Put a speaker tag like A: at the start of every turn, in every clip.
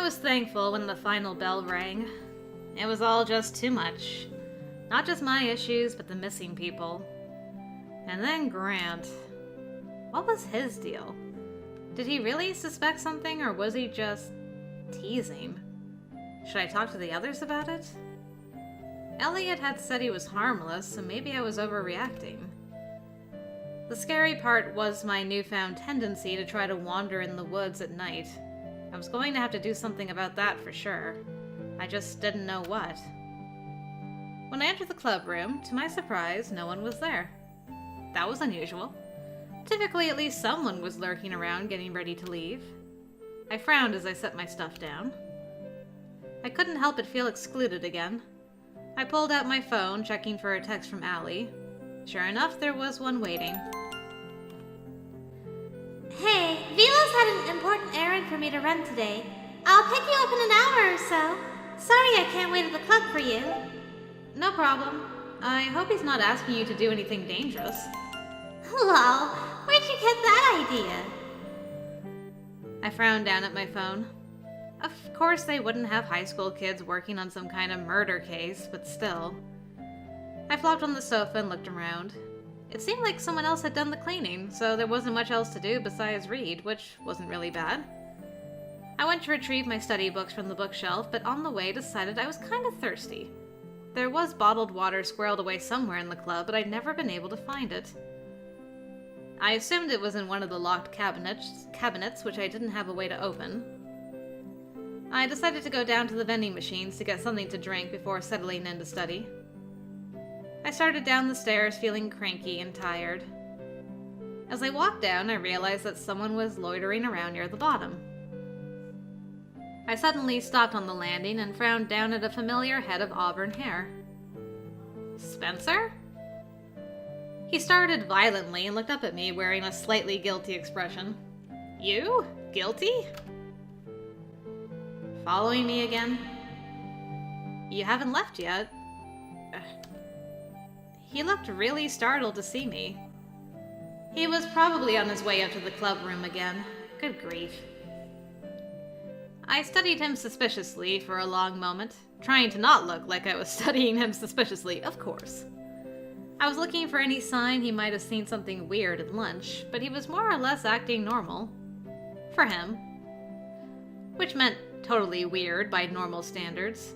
A: was thankful when the final bell rang. It was all just too much. Not just my issues, but the missing people. And then Grant. What was his deal? Did he really suspect something, or was he just teasing? Should I talk to the others about it? Elliot had said he was harmless, so maybe I was overreacting. The scary part was my newfound tendency to try to wander in the woods at night. I was going to have to do something about that for sure. I just didn't know what. When I entered the club room, to my surprise, no one was there. That was unusual. Typically, at least someone was lurking around getting ready to leave. I frowned as I set my stuff down. I couldn't help but feel excluded again. I pulled out my phone, checking for a text from Allie. Sure enough, there was one waiting.
B: Hey, Vila's had an important errand for me to run today. I'll pick you up in an hour or so. Sorry I can't wait at the club for you.
A: No problem. I hope he's not asking you to do anything dangerous.
B: Lol, where'd you get that idea?
A: I frowned down at my phone. Of course they wouldn't have high school kids working on some kind of murder case, but still. I flopped on the sofa and looked around. It seemed like someone else had done the cleaning, so there wasn't much else to do besides read, which wasn't really bad. I went to retrieve my study books from the bookshelf, but on the way decided I was kind of thirsty. There was bottled water squirreled away somewhere in the club, but I'd never been able to find it. I assumed it was in one of the locked cabinets, which I didn't have a way to open. I decided to go down to the vending machines to get something to drink before settling in to study. I started down the stairs feeling cranky and tired. As I walked down, I realized that someone was loitering around near the bottom. I suddenly stopped on the landing and frowned down at a familiar head of auburn hair. Spencer? He started violently and looked up at me wearing a slightly guilty expression. You? Guilty? Following me again? You haven't left yet. He looked really startled to see me. He was probably on his way up to the club room again. Good grief. I studied him suspiciously for a long moment, trying to not look like I was studying him suspiciously, of course. I was looking for any sign he might have seen something weird at lunch, but he was more or less acting normal. For him. Which meant totally weird by normal standards.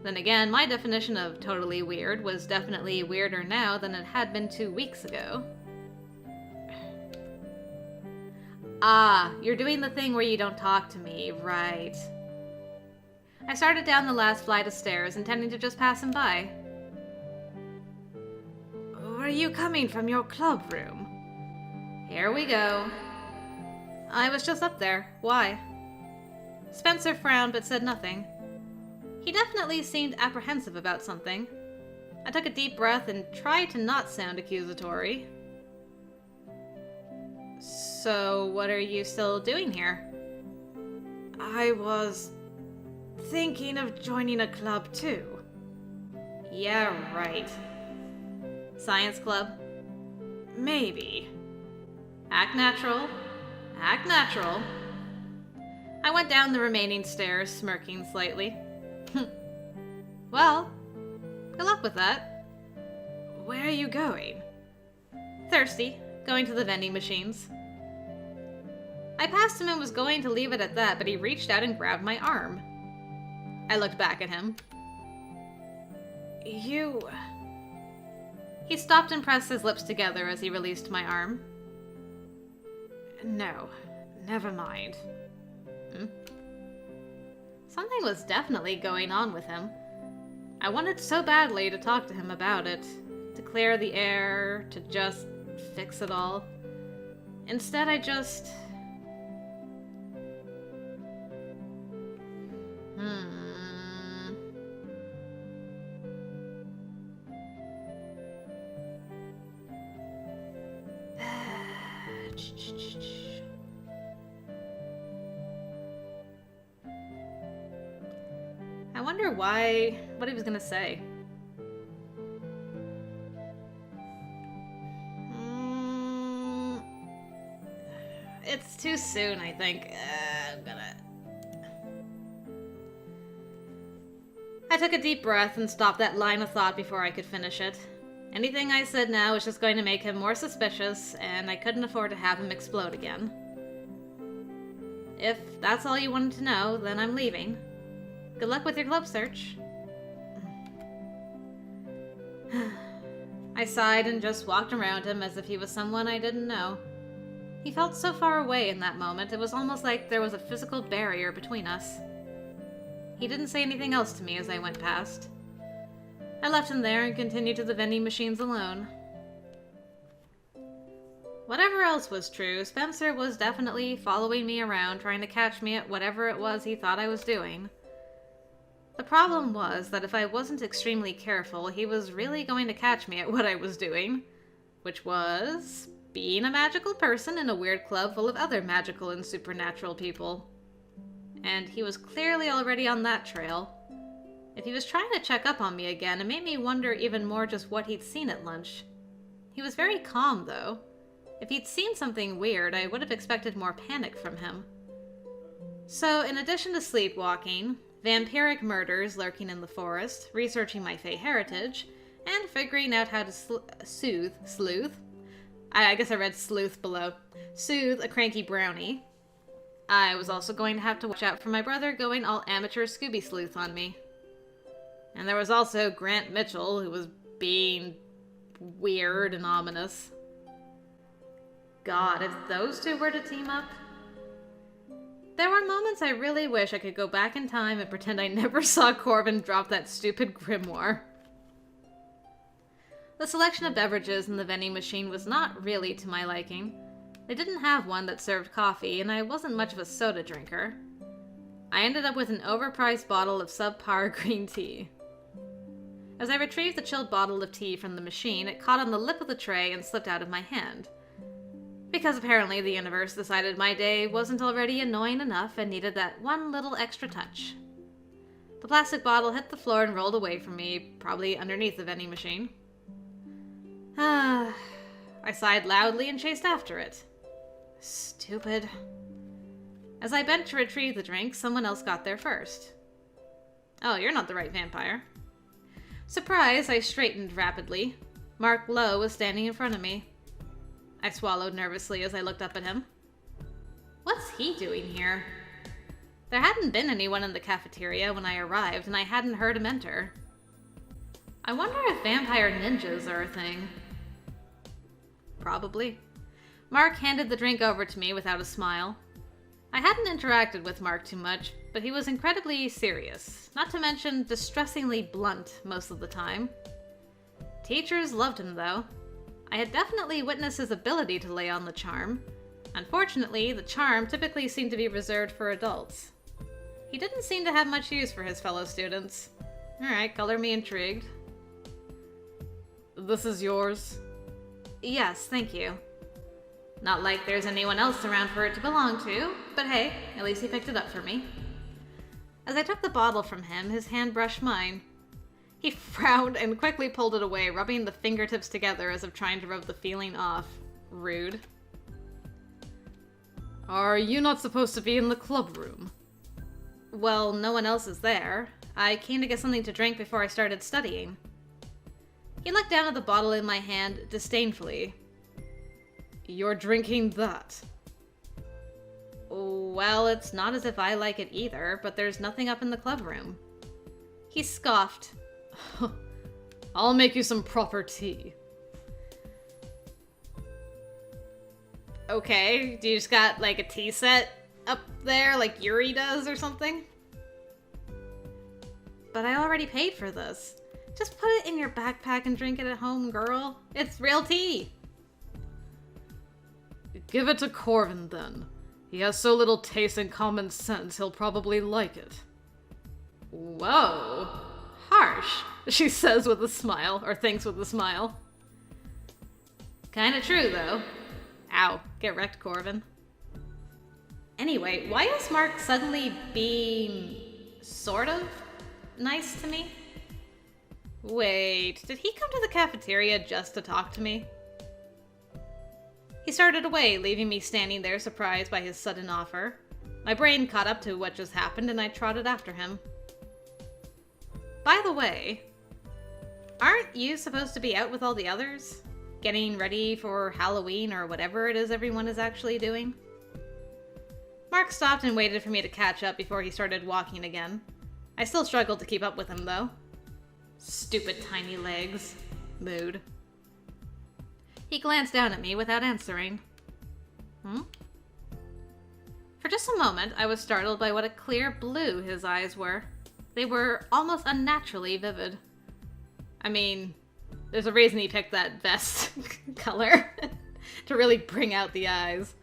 A: Then again, my definition of totally weird was definitely weirder now than it had been 2 weeks ago. Ah, you're doing the thing where you don't talk to me, right. I started down the last flight of stairs, intending to just pass him by. Were you coming from your club room? Here we go. I was just up there. Why? Spencer frowned but said nothing. He definitely seemed apprehensive about something. I took a deep breath and tried to not sound accusatory. So, what are you still doing here? I was thinking of joining a club too. Yeah, right. Science club? Maybe. Act natural. Act natural. I went down the remaining stairs, smirking slightly. Well, good luck with that. Where are you going? Thirsty. Going to the vending machines. I passed him and was going to leave it at that, but he reached out and grabbed my arm. I looked back at him. You... He stopped and pressed his lips together as he released my arm. No, never mind. Something was definitely going on with him. I wanted so badly to talk to him about it, to clear the air, to just fix it all. Instead, I just... I wonder what he was gonna say. It's too soon, I think. I'm gonna... I took a deep breath and stopped that line of thought before I could finish it. Anything I said now was just going to make him more suspicious, and I couldn't afford to have him explode again. If that's all you wanted to know, then I'm leaving. Good luck with your club search. I sighed and just walked around him as if he was someone I didn't know. He felt so far away in that moment, it was almost like there was a physical barrier between us. He didn't say anything else to me as I went past. I left him there and continued to the vending machines alone. Whatever else was true, Spencer was definitely following me around, trying to catch me at whatever it was he thought I was doing. The problem was that if I wasn't extremely careful, he was really going to catch me at what I was doing, which was being a magical person in a weird club full of other magical and supernatural people. And he was clearly already on that trail. If he was trying to check up on me again, it made me wonder even more just what he'd seen at lunch. He was very calm, though. If he'd seen something weird, I would have expected more panic from him. So, in addition to sleepwalking, vampiric murders lurking in the forest, researching my Fey heritage, and figuring out how to soothe a cranky brownie, I was also going to have to watch out for my brother going all amateur Scooby Sleuth on me. And there was also Grant Mitchell, who was being weird and ominous. God, if those two were to team up... There were moments I really wish I could go back in time and pretend I never saw Corbin drop that stupid grimoire. The selection of beverages in the vending machine was not really to my liking. They didn't have one that served coffee, and I wasn't much of a soda drinker. I ended up with an overpriced bottle of subpar green tea. As I retrieved the chilled bottle of tea from the machine, it caught on the lip of the tray and slipped out of my hand. Because apparently the universe decided my day wasn't already annoying enough and needed that one little extra touch. The plastic bottle hit the floor and rolled away from me, probably underneath the vending machine. I sighed loudly and chased after it. Stupid. As I bent to retrieve the drink, someone else got there first. Oh, you're not the right vampire. Surprised, I straightened rapidly. Marc Lowe was standing in front of me. I swallowed nervously as I looked up at him. What's he doing here? There hadn't been anyone in the cafeteria when I arrived, and I hadn't heard him enter. I wonder if vampire ninjas are a thing. Probably. Marc handed the drink over to me without a smile. I hadn't interacted with Marc too much, but he was incredibly serious, not to mention distressingly blunt most of the time. Teachers loved him, though. I had definitely witnessed his ability to lay on the charm. Unfortunately, the charm typically seemed to be reserved for adults. He didn't seem to have much use for his fellow students. Alright, color me intrigued. This is yours? Yes, thank you. Not like there's anyone else around for it to belong to, but hey, at least he picked it up for me. As I took the bottle from him, his hand brushed mine. He frowned and quickly pulled it away, rubbing the fingertips together as if trying to rub the feeling off. Rude. Are you not supposed to be in the club room? Well, no one else is there. I came to get something to drink before I started studying. He looked down at the bottle in my hand disdainfully. You're drinking that? Well, it's not as if I like it either, but there's nothing up in the club room. He scoffed. I'll make you some proper tea. Okay, do you just got like a tea set up there like Yuri does or something? But I already paid for this. Just put it in your backpack and drink it at home, girl. It's real tea. Give it to Corvin, then. He has so little taste and common sense, he'll probably like it. Whoa. Harsh, she says with a smile, or thinks with a smile. Kinda true, though. Ow, get wrecked, Corvin. Anyway, why is Marc suddenly being... sort of nice to me? Wait, did he come to the cafeteria just to talk to me? He started away, leaving me standing there surprised by his sudden offer. My brain caught up to what just happened and I trotted after him. By the way, aren't you supposed to be out with all the others? Getting ready for Halloween or whatever it is everyone is actually doing? Marc stopped and waited for me to catch up before he started walking again. I still struggled to keep up with him, though. Stupid tiny legs. Mood. He glanced down at me without answering. For just a moment, I was startled by what a clear blue his eyes were. They were almost unnaturally vivid. I mean, there's a reason he picked that vest color to really bring out the eyes.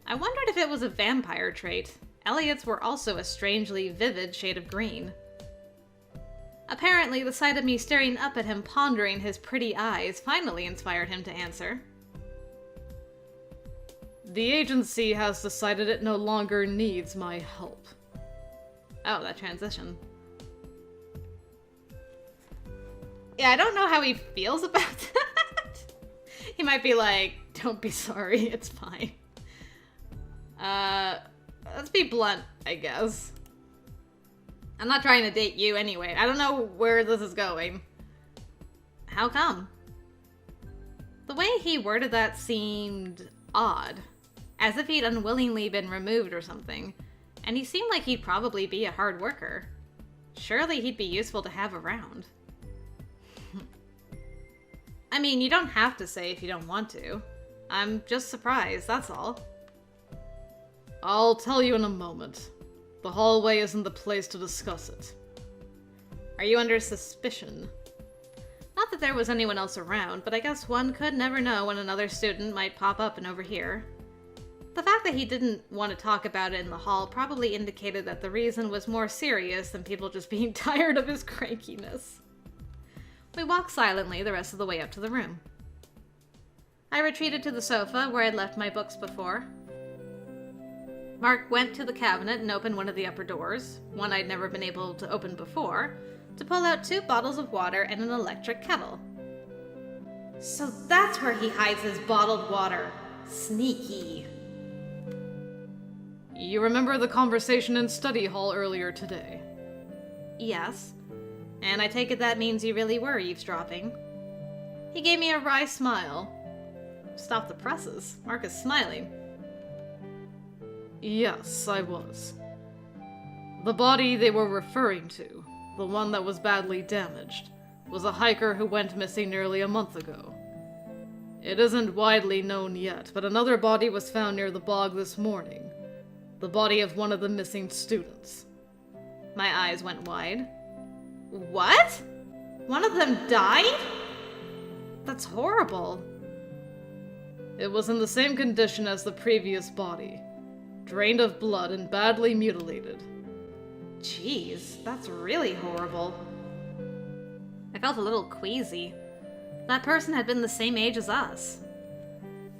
A: I wondered if it was a vampire trait. Elliott's were also a strangely vivid shade of green. Apparently, the sight of me staring up at him pondering his pretty eyes finally inspired him to answer. The agency has decided it no longer needs my help. Oh, that transition. Yeah, I don't know how he feels about that. He might be like, don't be sorry, it's fine. Let's be blunt, I guess. I'm not trying to date you anyway. I don't know where this is going. How come? The way he worded that seemed odd. As if he'd unwillingly been removed or something. And he seemed like he'd probably be a hard worker. Surely he'd be useful to have around. I mean, you don't have to say if you don't want to. I'm just surprised, that's all. I'll tell you in a moment. The hallway isn't the place to discuss it. Are you under suspicion? Not that there was anyone else around, but I guess one could never know when another student might pop up and overhear. The fact that he didn't want to talk about it in the hall probably indicated that the reason was more serious than people just being tired of his crankiness. We walked silently the rest of the way up to the room. I retreated to the sofa where I'd left my books before. Marc went to the cabinet and opened one of the upper doors, one I'd never been able to open before, to pull out 2 bottles of water and an electric kettle. So that's where he hides his bottled water. Sneaky. You remember the conversation in study hall earlier today? Yes. And I take it that means you really were eavesdropping. He gave me a wry smile. Stop the presses. Marc is smiling. Yes, I was. The body they were referring to, the one that was badly damaged, was a hiker who went missing nearly a month ago. It isn't widely known yet, but another body was found near the bog this morning. The body of one of the missing students. My eyes went wide. What? One of them died? That's horrible. It was in the same condition as the previous body. Drained of blood and badly mutilated. Jeez, that's really horrible. I felt a little queasy. That person had been the same age as us.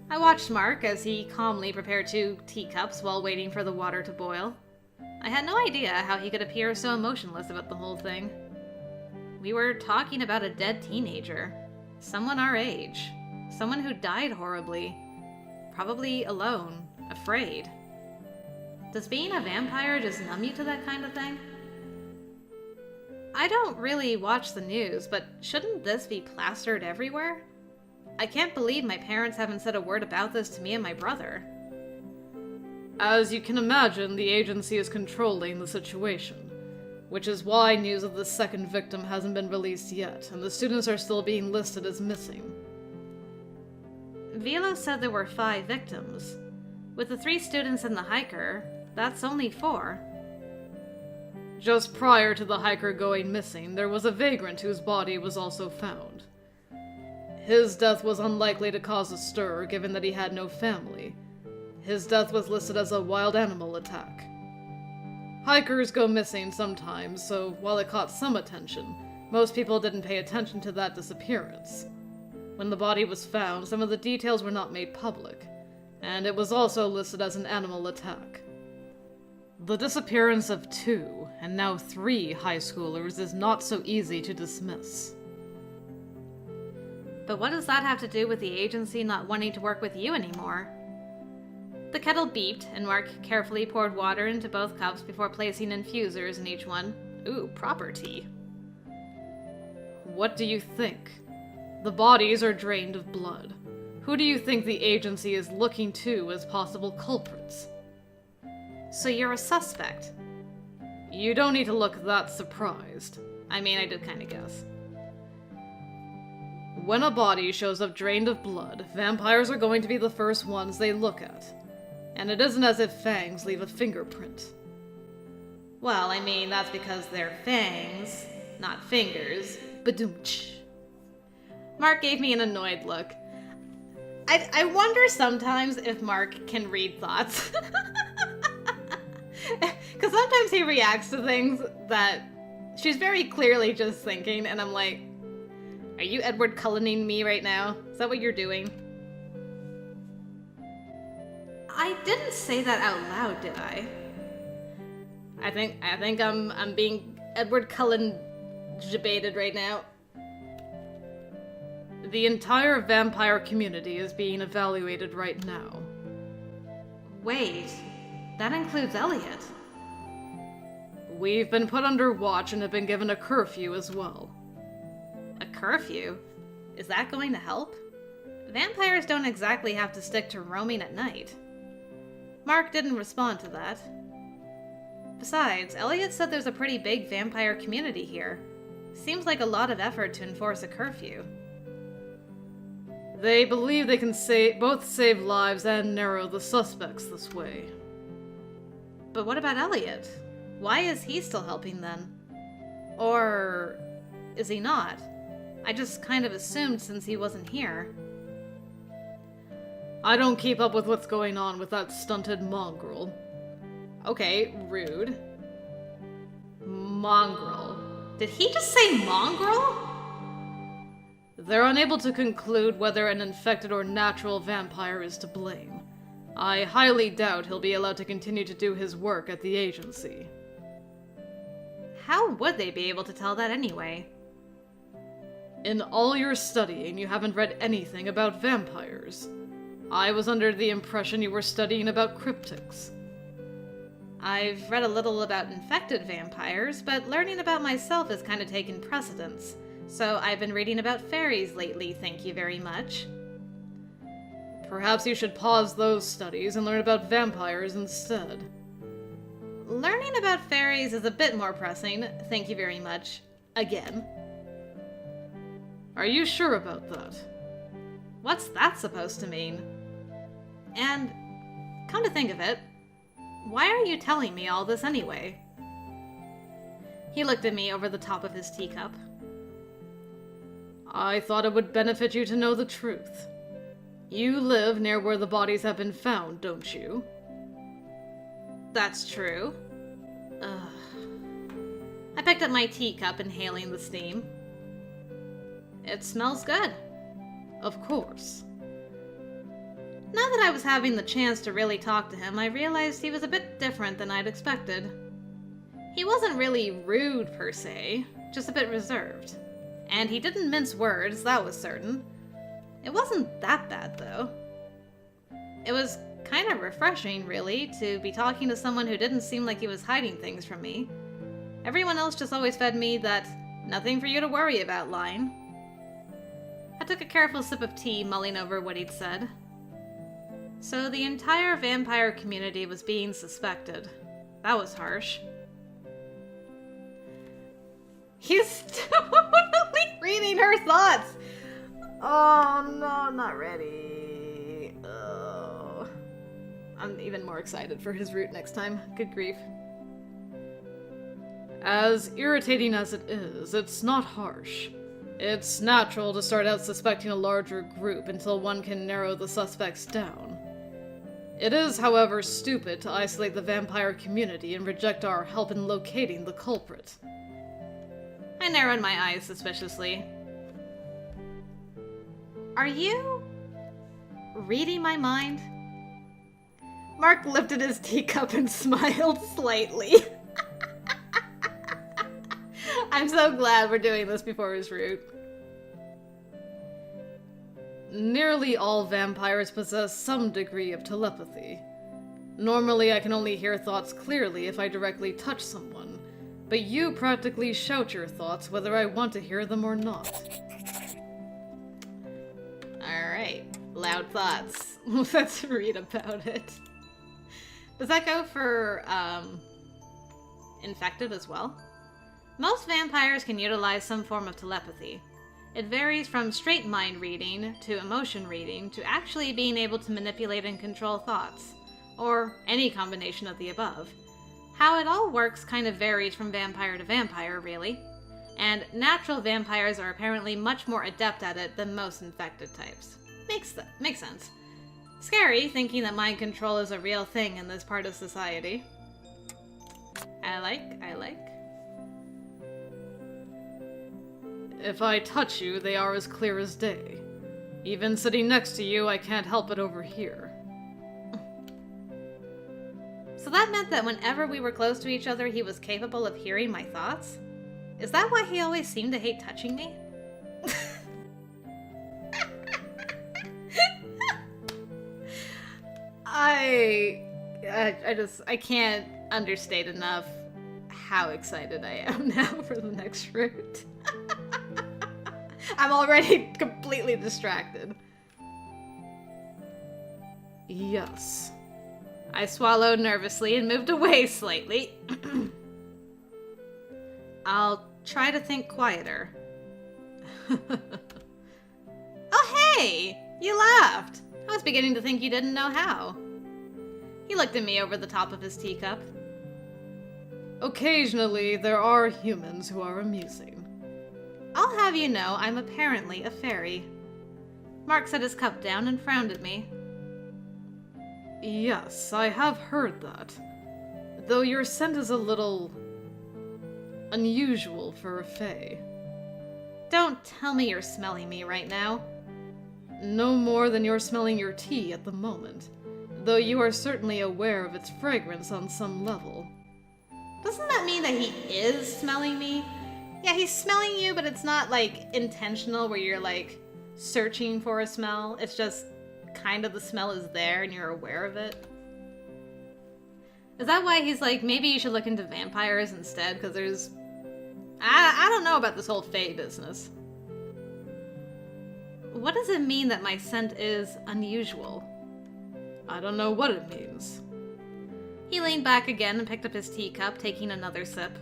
A: I watched Marc as he calmly prepared 2 teacups while waiting for the water to boil. I had no idea how he could appear so emotionless about the whole thing. We were talking about a dead teenager. Someone our age. Someone who died horribly. Probably alone. Afraid. Does being a vampire just numb you to that kind of thing? I don't really watch the news, but shouldn't this be plastered everywhere? I can't believe my parents haven't said a word about this to me and my brother. As you can imagine, the agency is controlling the situation, which is why news of the second victim hasn't been released yet, and the students are still being listed as missing. Vila said there were 5 victims. With the 3 students and the hiker, that's only 4. Just prior to the hiker going missing, there was a vagrant whose body was also found. His death was unlikely to cause a stir, given that he had no family. His death was listed as a wild animal attack. Hikers go missing sometimes, so while it caught some attention, most people didn't pay attention to that disappearance. When the body was found, some of the details were not made public, and it was also listed as an animal attack. The disappearance of 2, and now 3 high schoolers is not so easy to dismiss. But what does that have to do with the agency not wanting to work with you anymore? The kettle beeped, and Marc carefully poured water into both cups before placing infusers in each one. Ooh, proper tea.
C: What do you think? The bodies are drained of blood. Who do you think the agency is looking to as possible culprits?
A: So you're a suspect?
C: You don't need to look that surprised.
A: I mean, I did kind of guess.
C: When a body shows up drained of blood, vampires are going to be the first ones they look at. And it isn't as if fangs leave a fingerprint.
A: Well, I mean, that's because they're fangs, not fingers.
C: Badoomch.
A: Marc gave me an annoyed look. I wonder sometimes if Marc can read thoughts. Because sometimes he reacts to things that she's very clearly just thinking, and I'm like, are you Edward Cullening me right now? Is that what you're doing? I didn't say that out loud, did I? I think I'm being Edward Cullen debated right now.
C: The entire vampire community is being evaluated right now.
A: Wait, that includes Elliot.
C: We've been put under watch and have been given a curfew as well.
A: A curfew? Is that going to help? Vampires don't exactly have to stick to roaming at night. Marc didn't respond to that. Besides, Elliot said there's a pretty big vampire community here. Seems like a lot of effort to enforce a curfew.
C: They believe they can both save lives and narrow the suspects this way.
A: But what about Elliot? Why is he still helping then? Or is he not? I just kind of assumed since he wasn't here.
C: I don't keep up with what's going on with that stunted mongrel.
A: Okay, rude.
C: Mongrel.
A: Did he just say mongrel?
C: They're unable to conclude whether an infected or natural vampire is to blame. I highly doubt he'll be allowed to continue to do his work at the agency.
A: How would they be able to tell that anyway?
C: In all your studying, you haven't read anything about vampires. I was under the impression you were studying about cryptics.
A: I've read a little about infected vampires, but learning about myself has kind of taken precedence. So I've been reading about fairies lately, thank you very much.
C: Perhaps you should pause those studies and learn about vampires instead.
A: Learning about fairies is a bit more pressing, thank you very much. Again.
C: Are you sure about that?
A: What's that supposed to mean? And, come to think of it, why are you telling me all this anyway? He looked at me over the top of his teacup.
C: I thought it would benefit you to know the truth. You live near where the bodies have been found, don't you?
A: That's true. Ugh. I picked up my teacup, inhaling the steam. It smells good.
C: Of course.
A: Now that I was having the chance to really talk to him, I realized he was a bit different than I'd expected. He wasn't really rude per se, just a bit reserved. And he didn't mince words, that was certain. It wasn't that bad, though. It was kind of refreshing, really, to be talking to someone who didn't seem like he was hiding things from me. Everyone else just always fed me that nothing for you to worry about line. I took a careful sip of tea, mulling over what he'd said. So the entire vampire community was being suspected. That was harsh. He's totally reading her thoughts! Oh no, not ready. Oh. I'm even more excited for his route next time. Good grief.
C: As irritating as it is, it's not harsh. It's natural to start out suspecting a larger group until one can narrow the suspects down. It is, however, stupid to isolate the vampire community and reject our help in locating the culprit.
A: I narrowed my eyes suspiciously. Are you reading my mind? Marc lifted his teacup and smiled slightly. I'm so glad we're doing this before his route.
C: Nearly all vampires possess some degree of telepathy. Normally, I can only hear thoughts clearly if I directly touch someone, but you practically shout your thoughts whether I want to hear them or not.
A: Alright, loud thoughts. Let's read about it. Does that go for, infected as well? Most vampires can utilize some form of telepathy. It varies from straight mind reading to emotion reading to actually being able to manipulate and control thoughts, or any combination of the above. How it all works kind of varies from vampire to vampire, really, and natural vampires are apparently much more adept at it than most infected types. Makes sense. Scary, thinking that mind control is a real thing in this part of society. I like.
C: If I touch you, they are as clear as day. Even sitting next to you, I can't help but overhear.
A: So that meant that whenever we were close to each other, he was capable of hearing my thoughts? Is that why he always seemed to hate touching me? I can't understate enough how excited I am now for the next fruit. I'm already completely distracted.
C: Yes.
A: I swallowed nervously and moved away slightly. I'll try to think quieter. Oh, hey! You laughed! I was beginning to think you didn't know how. He looked at me over the top of his teacup.
C: Occasionally, there are humans who are amusing.
A: I'll have you know I'm apparently a fairy. Marc set his cup down and frowned at me.
C: Yes, I have heard that. Though your scent is a little unusual for a fae.
A: Don't tell me you're smelling me right now.
C: No more than you're smelling your tea at the moment, though you are certainly aware of its fragrance on some level.
A: Doesn't that mean that he is smelling me? Yeah, he's smelling you, but it's not, like, intentional where you're, like, searching for a smell. It's just kind of the smell is there and you're aware of it. Is that why he's like, maybe you should look into vampires instead? Because there's... I don't know about this whole fae business. What does it mean that my scent is unusual?
C: I don't know what it means.
A: He leaned back again and picked up his teacup, taking another sip.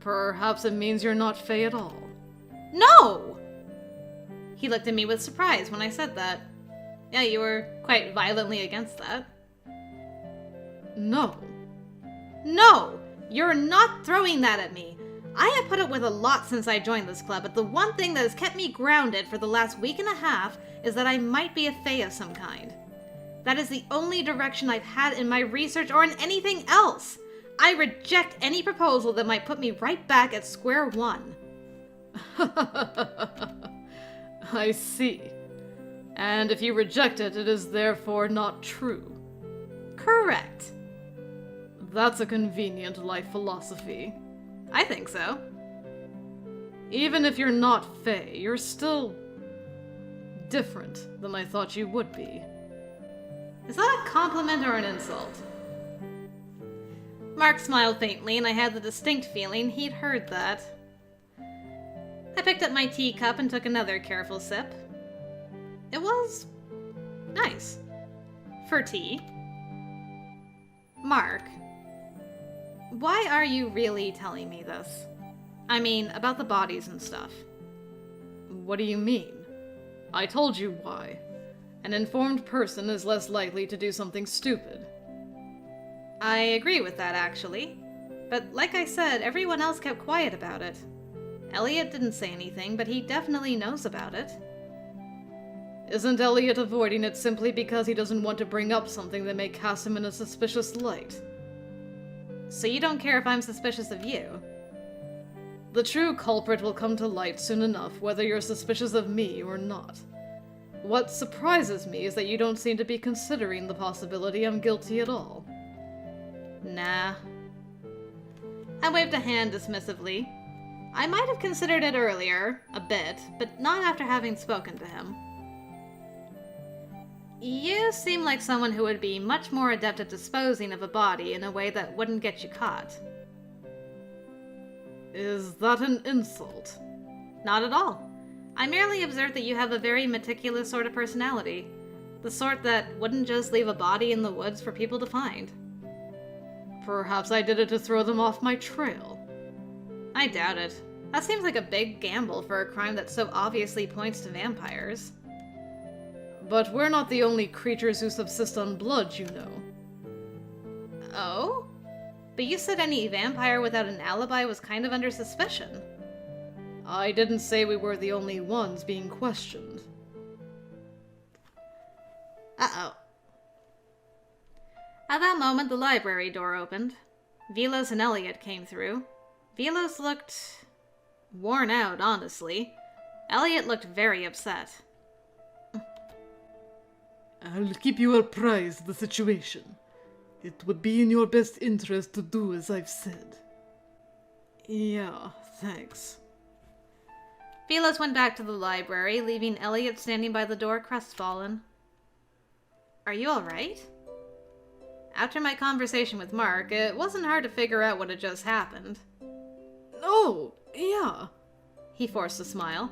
C: Perhaps it means you're not fae at all.
A: No! He looked at me with surprise when I said that. Yeah, you were quite violently against that.
C: No.
A: No! You're not throwing that at me. I have put up with a lot since I joined this club, but the one thing that has kept me grounded for the last week and a half is that I might be a fae of some kind. That is the only direction I've had in my research or in anything else. I reject any proposal that might put me right back at square one.
C: I see. And if you reject it, it is therefore not true.
A: Correct.
C: That's a convenient life philosophy.
A: I think so.
C: Even if you're not fae, you're still different than I thought you would be.
A: Is that a compliment or an insult? Marc smiled faintly, and I had the distinct feeling he'd heard that. I picked up my teacup and took another careful sip. It was nice. For tea. Marc, why are you really telling me this? I mean, about the bodies and stuff.
C: What do you mean? I told you why. An informed person is less likely to do something stupid.
A: I agree with that, actually. But like I said, everyone else kept quiet about it. Elliot didn't say anything, but he definitely knows about it.
C: Isn't Elliot avoiding it simply because he doesn't want to bring up something that may cast him in a suspicious light?
A: So you don't care if I'm suspicious of you?
C: The true culprit will come to light soon enough, whether you're suspicious of me or not. What surprises me is that you don't seem to be considering the possibility I'm guilty at all.
A: Nah. I waved a hand dismissively. I might have considered it earlier, a bit, but not after having spoken to him. You seem like someone who would be much more adept at disposing of a body in a way that wouldn't get you caught.
C: Is that an insult?
A: Not at all. I merely observed that you have a very meticulous sort of personality. The sort that wouldn't just leave a body in the woods for people to find.
C: Perhaps I did it to throw them off my trail.
A: I doubt it. That seems like a big gamble for a crime that so obviously points to vampires.
C: But we're not the only creatures who subsist on blood, you know.
A: Oh? But you said any vampire without an alibi was kind of under suspicion.
C: I didn't say we were the only ones being questioned.
A: Uh-oh. At that moment, the library door opened. Velos and Elliot came through. Velos looked worn out, honestly. Elliot looked very upset.
D: I'll keep you apprised of the situation. It would be in your best interest to do as I've said.
C: Yeah, thanks.
A: Velos went back to the library, leaving Elliot standing by the door crestfallen. Are you alright? After my conversation with Marc, it wasn't hard to figure out what had just happened.
C: Oh, yeah.
A: He forced a smile.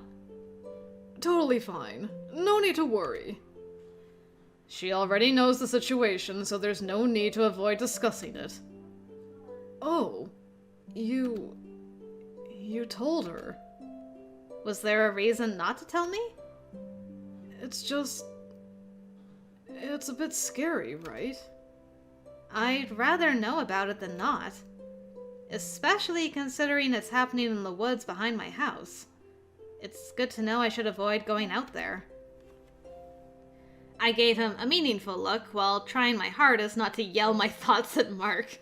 C: Totally fine. No need to worry. She already knows the situation, so there's no need to avoid discussing it. Oh, you told her.
A: Was there a reason not to tell me?
C: It's a bit scary, right?
A: I'd rather know about it than not. Especially considering it's happening in the woods behind my house. It's good to know I should avoid going out there. I gave him a meaningful look while trying my hardest not to yell my thoughts at Marc.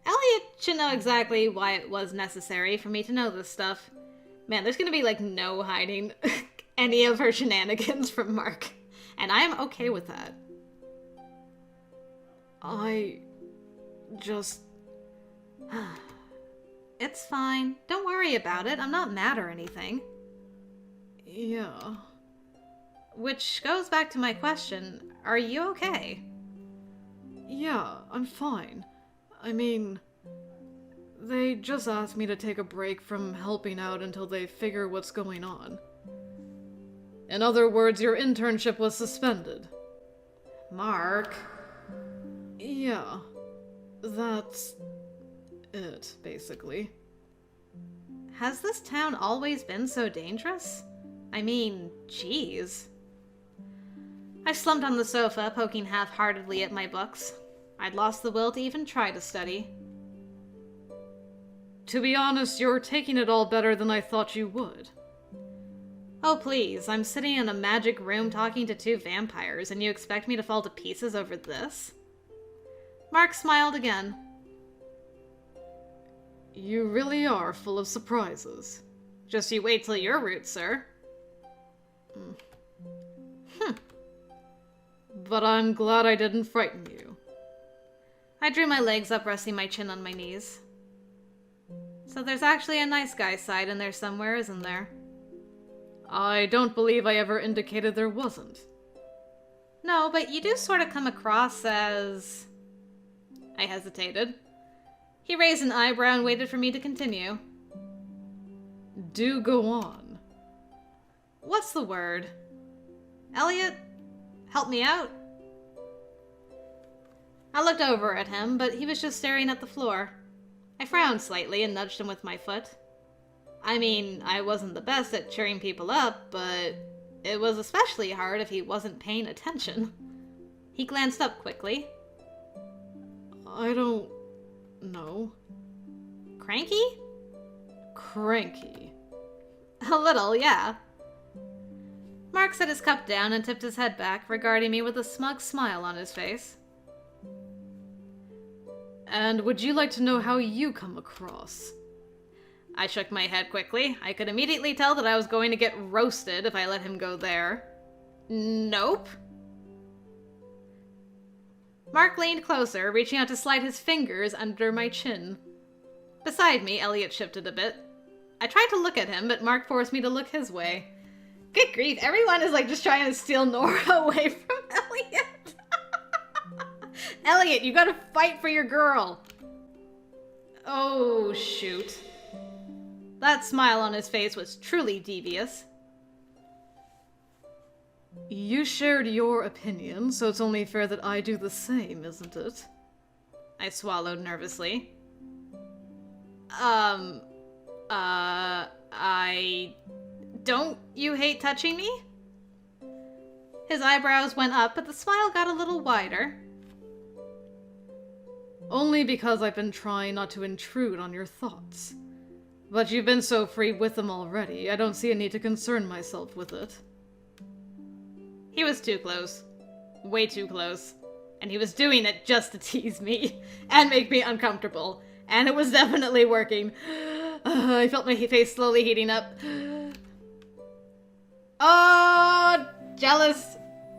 A: Elliot should know exactly why it was necessary for me to know this stuff. Man, there's gonna be like no hiding any of her shenanigans from Marc. And I'm okay with that. It's fine. Don't worry about it. I'm not mad or anything.
C: Yeah.
A: Which goes back to my question. Are you okay?
C: Yeah, I'm fine. I mean, they just asked me to take a break from helping out until they figure what's going on. In other words, your internship was suspended.
A: Marc.
C: Yeah. That's it, basically.
A: Has this town always been so dangerous? I mean, geez. I slumped on the sofa, poking half-heartedly at my books. I'd lost the will to even try to study.
C: To be honest, you're taking it all better than I thought you would.
A: Oh please, I'm sitting in a magic room talking to two vampires, and you expect me to fall to pieces over this? Marc smiled again.
C: You really are full of surprises.
A: Just you wait till you're root, sir.
C: But I'm glad I didn't frighten you.
A: I drew my legs up, resting my chin on my knees. So there's actually a nice guy side in there somewhere, isn't there?
C: I don't believe I ever indicated there wasn't.
A: No, but you do sort of come across as... I hesitated. He raised an eyebrow and waited for me to continue.
C: Do go on.
A: What's the word? Elliot? Help me out? I looked over at him, but he was just staring at the floor. I frowned slightly and nudged him with my foot. I mean, I wasn't the best at cheering people up, but it was especially hard if he wasn't paying attention. He glanced up quickly.
C: I don't know.
A: Cranky?
C: Cranky.
A: A little, yeah. Marc set his cup down and tipped his head back, regarding me with a smug smile on his face.
C: And would you like to know how you come across?
A: I shook my head quickly. I could immediately tell that I was going to get roasted if I let him go there. Nope. Marc leaned closer, reaching out to slide his fingers under my chin. Beside me, Elliot shifted a bit. I tried to look at him, but Marc forced me to look his way. Good grief, everyone is like just trying to steal Nora away from Elliot. Elliot, you gotta fight for your girl. Oh, shoot. That smile on his face was truly devious.
C: You shared your opinion, so it's only fair that I do the same, isn't it?
A: I swallowed nervously. Don't you hate touching me? His eyebrows went up, but the smile got a little wider.
C: Only because I've been trying not to intrude on your thoughts. But you've been so free with them already, I don't see a need to concern myself with it.
A: He was too close. Way too close. And he was doing it just to tease me and make me uncomfortable. And it was definitely working. I felt my face slowly heating up. Oh, jealous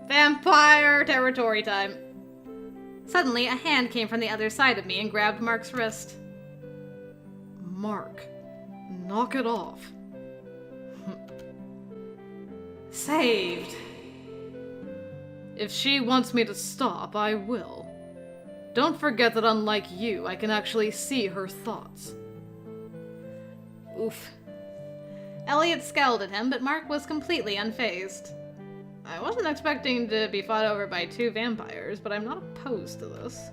A: vampire territory time. Suddenly, a hand came from the other side of me and grabbed Marc's wrist.
C: Marc, knock it off.
A: Saved.
C: If she wants me to stop, I will. Don't forget that unlike you, I can actually see her thoughts.
A: Oof. Elliot scowled at him, but Marc was completely unfazed. I wasn't expecting to be fought over by 2 vampires, but I'm not opposed to this.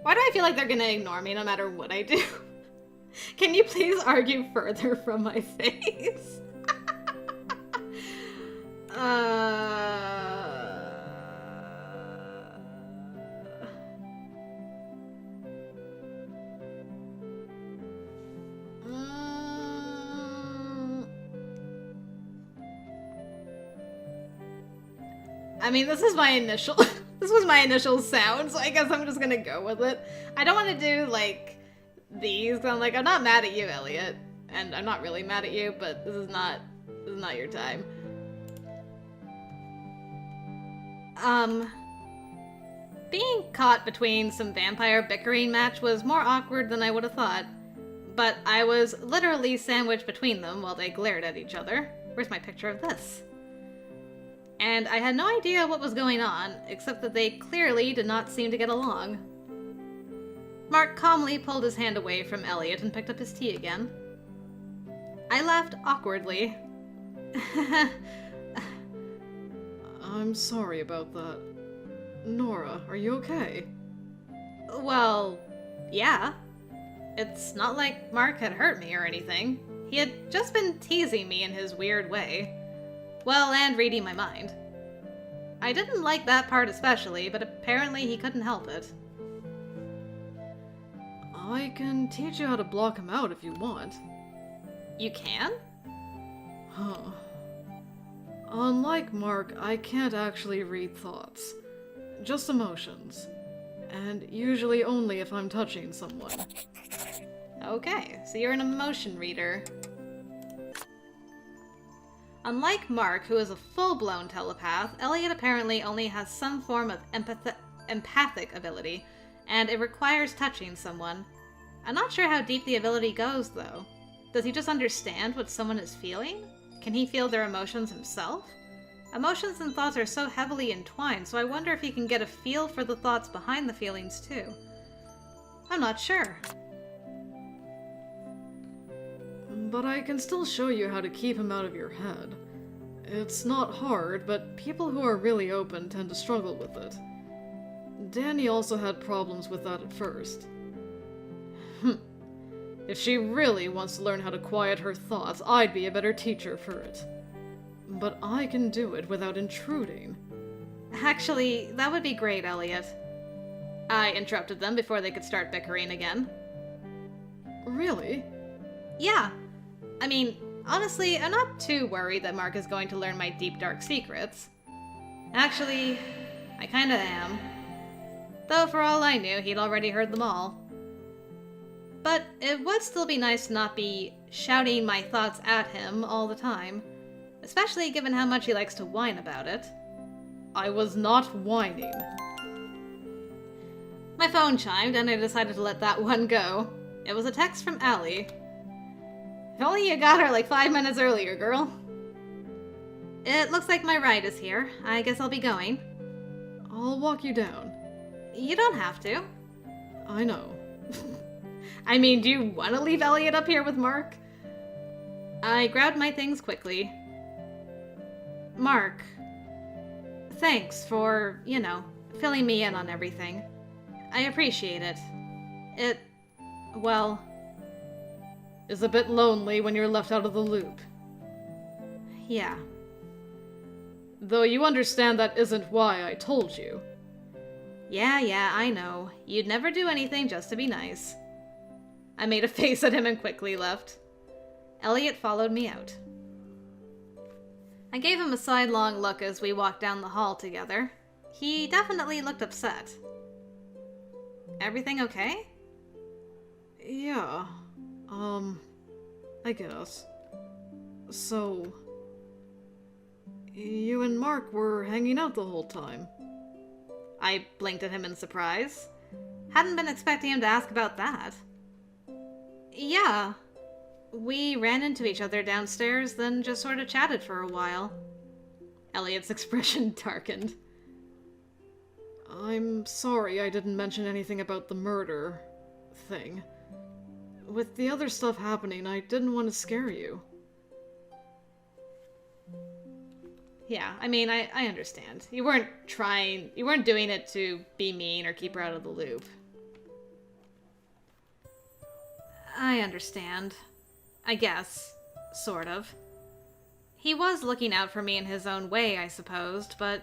A: Why do I feel like they're gonna ignore me no matter what I do? Can you please argue further from my face? I mean, this is my initial... This was my initial sound, so I guess I'm just gonna go with it. I don't want to do, like, these, 'cause I'm not mad at you, Elliot. And I'm not really mad at you, but this is not your time. Being caught between some vampire bickering match was more awkward than I would have thought. But I was literally sandwiched between them while they glared at each other. Where's my picture of this? And I had no idea what was going on, except that they clearly did not seem to get along. Marc calmly pulled his hand away from Elliot and picked up his tea again. I laughed awkwardly.
C: I'm sorry about that. Nora, are you okay?
A: Well, yeah. It's not like Marc had hurt me or anything. He had just been teasing me in his weird way. Well, and reading my mind. I didn't like that part especially, but apparently he couldn't help it.
C: I can teach you how to block him out if you want.
A: You can?
C: Huh. Unlike Marc, I can't actually read thoughts. Just emotions. And usually only if I'm touching someone.
A: Okay, so you're an emotion reader. Unlike Marc, who is a full-blown telepath, Elliot apparently only has some form of empathic ability, and it requires touching someone. I'm not sure how deep the ability goes, though. Does he just understand what someone is feeling? Can he feel their emotions himself? Emotions and thoughts are so heavily entwined, so I wonder if he can get a feel for the thoughts behind the feelings, too. I'm not sure.
C: But I can still show you how to keep him out of your head. It's not hard, but people who are really open tend to struggle with it. Danny also had problems with that at first. If she really wants to learn how to quiet her thoughts, I'd be a better teacher for it. But I can do it without intruding.
A: Actually, that would be great, Elliot. I interrupted them before they could start bickering again.
C: Really?
A: Yeah. I mean, honestly, I'm not too worried that Marc is going to learn my deep, dark secrets. Actually, I kinda am. Though for all I knew, he'd already heard them all. But it would still be nice to not be shouting my thoughts at him all the time. Especially given how much he likes to whine about it.
C: I was not whining.
A: My phone chimed and I decided to let that one go. It was a text from Allie. If only you got her like 5 minutes earlier, girl. It looks like my ride is here. I guess I'll be going.
C: I'll walk you down.
A: You don't have to.
C: I know.
A: I mean, do you want to leave Elliot up here with Marc? I grabbed my things quickly. Marc, thanks for, filling me in on everything. I appreciate it. Well,
C: Is a bit lonely when you're left out of the loop.
A: yeah.
C: Though you understand that isn't why I told you.
A: Yeah, I know. You'd never do anything just to be nice. I made a face at him and quickly left. Elliot followed me out. I gave him a sidelong look as we walked down the hall together. He definitely looked upset. Everything okay?
C: Yeah. I guess. So, you and Marc were hanging out the whole time.
A: I blinked at him in surprise. Hadn't been expecting him to ask about that. Yeah. We ran into each other downstairs, then just sort of chatted for a while. Elliot's expression darkened.
C: I'm sorry I didn't mention anything about the murder thing. With the other stuff happening, I didn't want to scare you.
A: Yeah, I mean, I understand. You weren't doing it to be mean or keep her out of the loop. I understand. I guess. Sort of. He was looking out for me in his own way, I supposed, but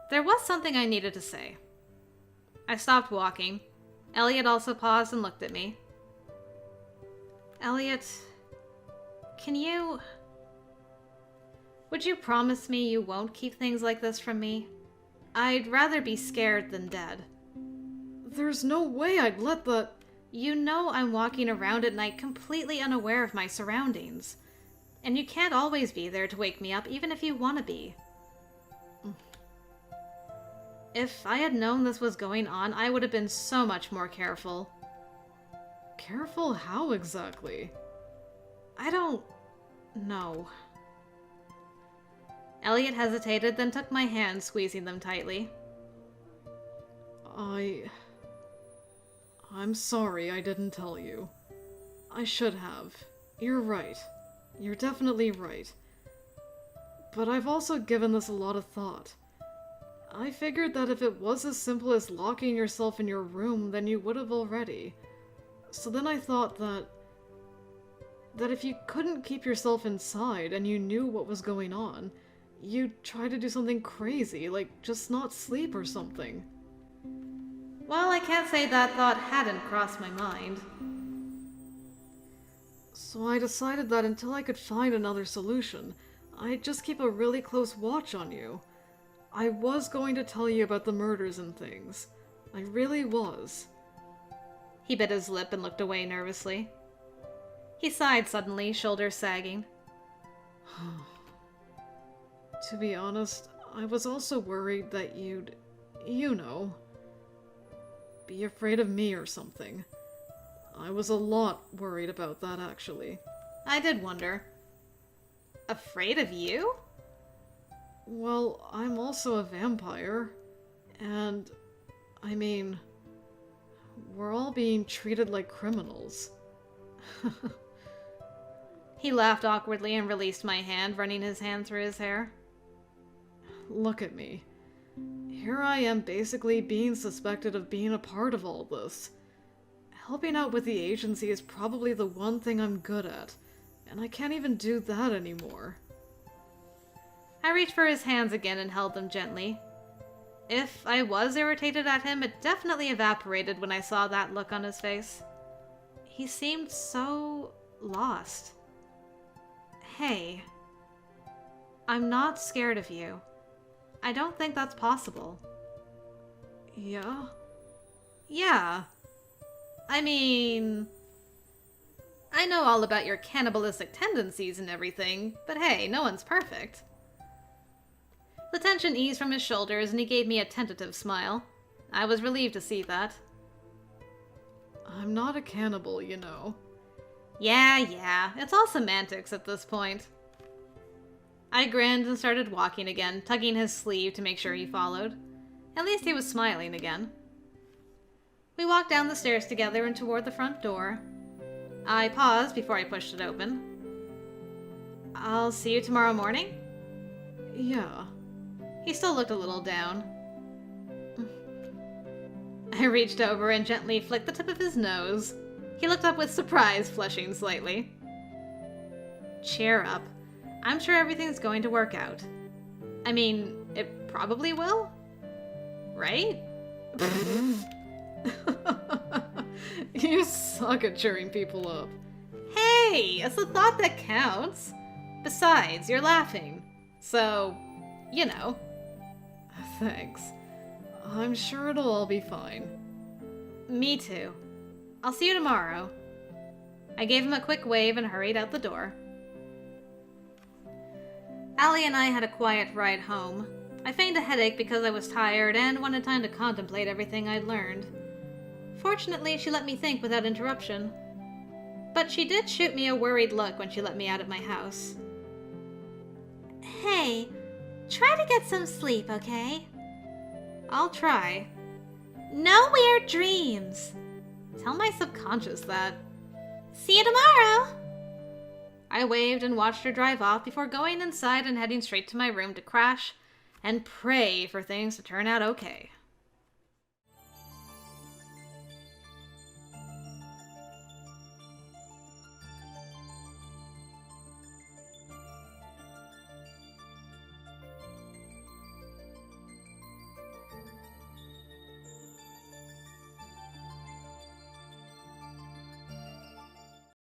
A: there was something I needed to say. I stopped walking. Elliot also paused and looked at me. Elliot, would you promise me you won't keep things like this from me? I'd rather be scared than dead.
C: There's no way I'd let that...
A: You know I'm walking around at night completely unaware of my surroundings. And you can't always be there to wake me up, even if you want to be. If I had known this was going on, I would have been so much more careful.
C: Careful how exactly?
A: I don't know. Elliot hesitated, then took my hand, squeezing them tightly.
C: I'm sorry I didn't tell you. I should have. You're right. You're definitely right. But I've also given this a lot of thought. I figured that if it was as simple as locking yourself in your room, then you would have already. So then I thought that if you couldn't keep yourself inside and you knew what was going on, you'd try to do something crazy, like just not sleep or something.
A: Well, I can't say that thought hadn't crossed my mind.
C: So I decided that until I could find another solution, I'd just keep a really close watch on you. I was going to tell you about the murders and things. I really was.
A: He bit his lip and looked away nervously. He sighed suddenly, shoulders sagging.
C: To be honest, I was also worried that you'd, be afraid of me or something. I was a lot worried about that, actually.
A: I did wonder. Afraid of you?
C: Well, I'm also a vampire, and, we're all being treated like criminals.
A: He laughed awkwardly and released my hand, running his hand through his hair.
C: Look at me. Here I am basically being suspected of being a part of all this. Helping out with the agency is probably the one thing I'm good at, and I can't even do that anymore.
A: I reached for his hands again and held them gently. If I was irritated at him, it definitely evaporated when I saw that look on his face. He seemed so lost. Hey, I'm not scared of you. I don't think that's possible.
C: Yeah?
A: Yeah. I know all about your cannibalistic tendencies and everything, but hey, no one's perfect. The tension eased from his shoulders and he gave me a tentative smile. I was relieved to see that.
C: I'm not a cannibal, you know.
A: Yeah, it's all semantics at this point. I grinned and started walking again, tugging his sleeve to make sure he followed. At least he was smiling again. We walked down the stairs together and toward the front door. I paused before I pushed it open. I'll see you tomorrow morning?
C: Yeah.
A: He still looked a little down. I reached over and gently flicked the tip of his nose. He looked up with surprise, flushing slightly. Cheer up. I'm sure everything's going to work out. I mean, it probably will? Right?
C: You suck at cheering people up.
A: Hey, it's the thought that counts. Besides, you're laughing. So, you know.
C: Thanks. I'm sure it'll all be fine.
A: Me too. I'll see you tomorrow. I gave him a quick wave and hurried out the door. Allie and I had a quiet ride home. I feigned a headache because I was tired and wanted time to contemplate everything I'd learned. Fortunately, she let me think without interruption. But she did shoot me a worried look when she let me out of my house.
B: Hey, try to get some sleep, okay?
A: I'll try.
B: No weird dreams.
A: Tell my subconscious that.
B: See you tomorrow.
A: I waved and watched her drive off before going inside and heading straight to my room to crash and pray for things to turn out okay.